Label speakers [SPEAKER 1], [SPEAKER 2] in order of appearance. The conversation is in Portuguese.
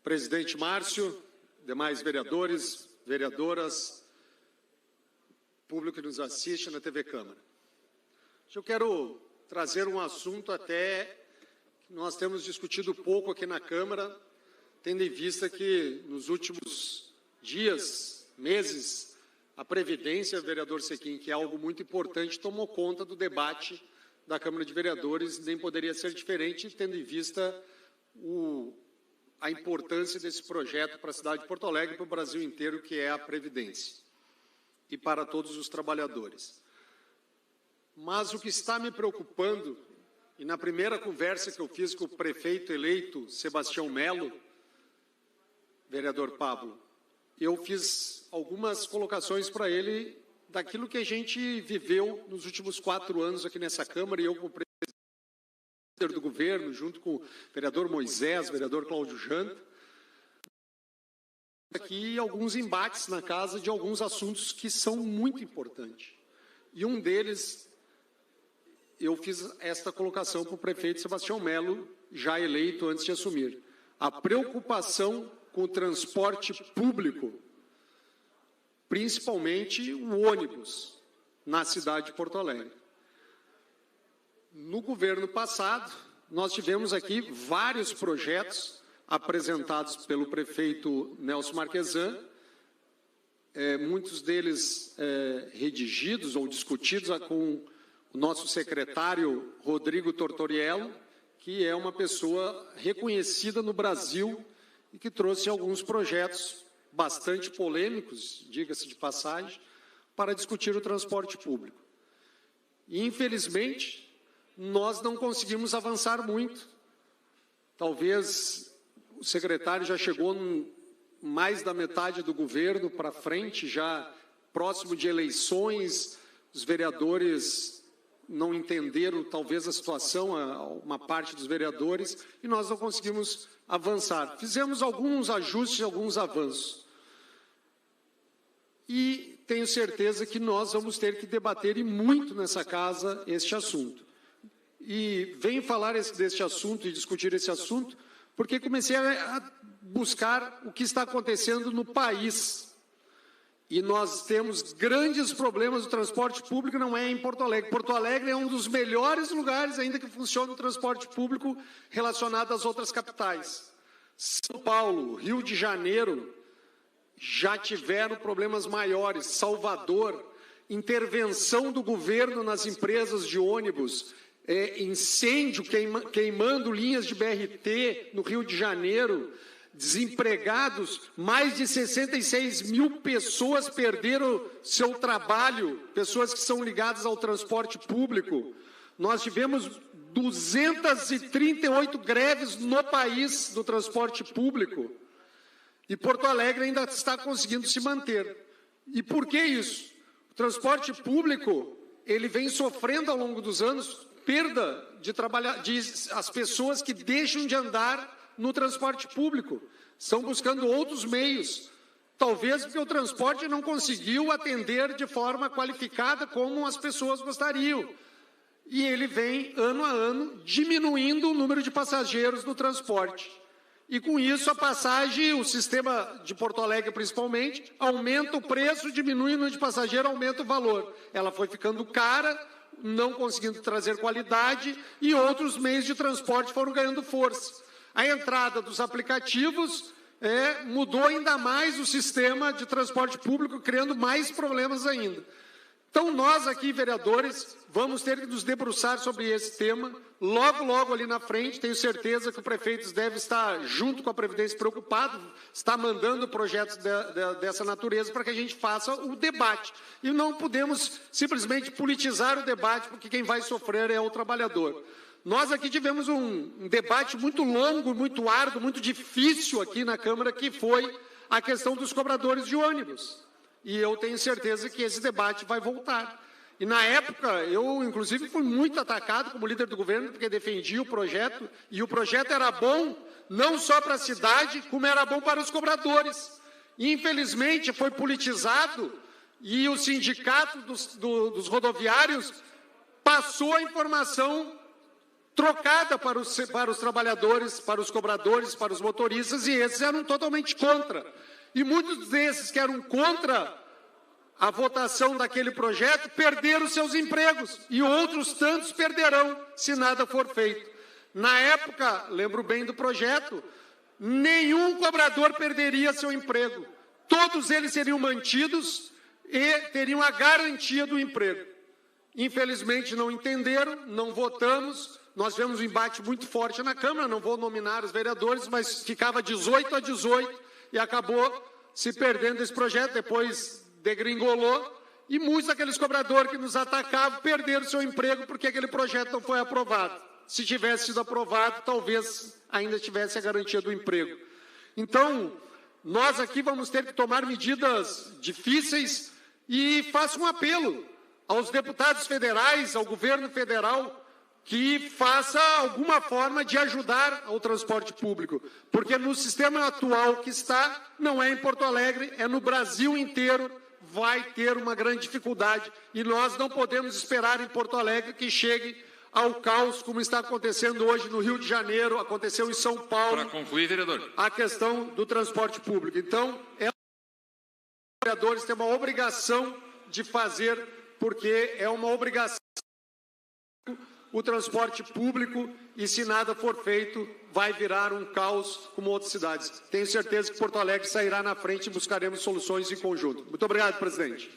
[SPEAKER 1] Presidente Márcio, demais vereadores, vereadoras, público que nos assiste na TV Câmara. Eu quero trazer um assunto até que nós temos discutido pouco aqui na Câmara, tendo em vista que nos últimos dias, meses, a Previdência, vereador Sequim, que é algo muito importante, tomou conta do debate da Câmara de Vereadores, nem poderia ser diferente, tendo em vista a importância desse projeto para a cidade de Porto Alegre e para o Brasil inteiro, que é a Previdência, e para todos os trabalhadores. Mas o que está me preocupando, e na primeira conversa que eu fiz com o prefeito eleito, Sebastião Melo, vereador Pablo, eu fiz algumas colocações para ele daquilo que a gente viveu nos últimos 4 anos aqui nessa Câmara, e eu como presidente do governo, junto com o vereador Moisés, vereador Cláudio Janta, aqui alguns embates na casa de alguns assuntos que são muito importantes. E um deles, eu fiz esta colocação para o prefeito Sebastião Melo, já eleito antes de assumir. A preocupação com o transporte público, principalmente o ônibus, na cidade de Porto Alegre. No governo passado, nós tivemos aqui vários projetos apresentados pelo prefeito Nelson Marquesan, muitos deles redigidos ou discutidos com o nosso secretário Rodrigo Tortoriello, que é uma pessoa reconhecida no Brasil e que trouxe alguns projetos bastante polêmicos, diga-se de passagem, para discutir o transporte público. E, infelizmente, nós não conseguimos avançar muito. Talvez o secretário já chegou mais da metade do governo para frente, já próximo de eleições, os vereadores não entenderam talvez a situação, uma parte dos vereadores, e nós não conseguimos avançar. Fizemos alguns ajustes, alguns avanços. E tenho certeza que nós vamos ter que debater e muito nessa casa este assunto. E venho falar deste assunto e discutir esse assunto porque comecei a buscar o que está acontecendo no país. E nós temos grandes problemas do transporte público, não é em Porto Alegre. Porto Alegre é um dos melhores lugares ainda que funciona o transporte público relacionado às outras capitais. São Paulo, Rio de Janeiro já tiveram problemas maiores. Salvador, intervenção do governo nas empresas de ônibus, incêndio queimando linhas de BRT no Rio de Janeiro, desempregados, mais de 66 mil pessoas perderam seu trabalho, pessoas que são ligadas ao transporte público. Nós tivemos 238 greves no país do transporte público. E Porto Alegre ainda está conseguindo se manter. E por que isso? O transporte público, ele vem sofrendo ao longo dos anos perda de as pessoas que deixam de andar no transporte público, estão buscando outros meios, talvez porque o transporte não conseguiu atender de forma qualificada como as pessoas gostariam. E ele vem, ano a ano, diminuindo o número de passageiros no transporte. E com isso a passagem, o sistema de Porto Alegre principalmente, aumenta o preço, diminui o número de passageiros, aumenta o valor. Ela foi ficando cara, não conseguindo trazer qualidade, e outros meios de transporte foram ganhando força. A entrada dos aplicativos mudou ainda mais o sistema de transporte público, criando mais problemas ainda. Então, nós aqui, vereadores, vamos ter que nos debruçar sobre esse tema, logo ali na frente. Tenho certeza que o prefeito deve estar, junto com a Previdência, preocupado, está mandando projetos dessa natureza para que a gente faça o debate. E não podemos simplesmente politizar o debate, porque quem vai sofrer é o trabalhador. Nós aqui tivemos um debate muito longo, muito árduo, muito difícil aqui na Câmara, que foi a questão dos cobradores de ônibus. E eu tenho certeza que esse debate vai voltar. E na época, eu inclusive fui muito atacado como líder do governo, porque defendia o projeto, e o projeto era bom não só para a cidade, como era bom para os cobradores. E, infelizmente, foi politizado, e o sindicato dos rodoviários passou a informação trocada para os trabalhadores, para os cobradores, para os motoristas, e esses eram totalmente contra. E muitos desses que eram contra a votação daquele projeto perderam seus empregos, e outros tantos perderão se nada for feito. Na época, lembro bem do projeto, nenhum cobrador perderia seu emprego. Todos eles seriam mantidos e teriam a garantia do emprego. Infelizmente não entenderam, não votamos. Nós tivemos um embate muito forte na Câmara, não vou nominar os vereadores, mas ficava 18-18 e acabou se perdendo esse projeto, depois degringolou, e muitos daqueles cobradores que nos atacavam perderam seu emprego porque aquele projeto não foi aprovado. Se tivesse sido aprovado, talvez ainda tivesse a garantia do emprego. Então, nós aqui vamos ter que tomar medidas difíceis, e faço um apelo aos deputados federais, ao governo federal, que faça alguma forma de ajudar ao transporte público, porque no sistema atual que está, não é em Porto Alegre, é no Brasil inteiro, vai ter uma grande dificuldade, e nós não podemos esperar em Porto Alegre que chegue ao caos, como está acontecendo hoje no Rio de Janeiro, aconteceu em São Paulo.
[SPEAKER 2] Para concluir, vereador.
[SPEAKER 1] A questão do transporte público. Então, os vereadores têm uma obrigação de fazer, porque é uma obrigação o transporte público, e se nada for feito, vai virar um caos como outras cidades. Tenho certeza que Porto Alegre sairá na frente e buscaremos soluções em conjunto. Muito obrigado, presidente.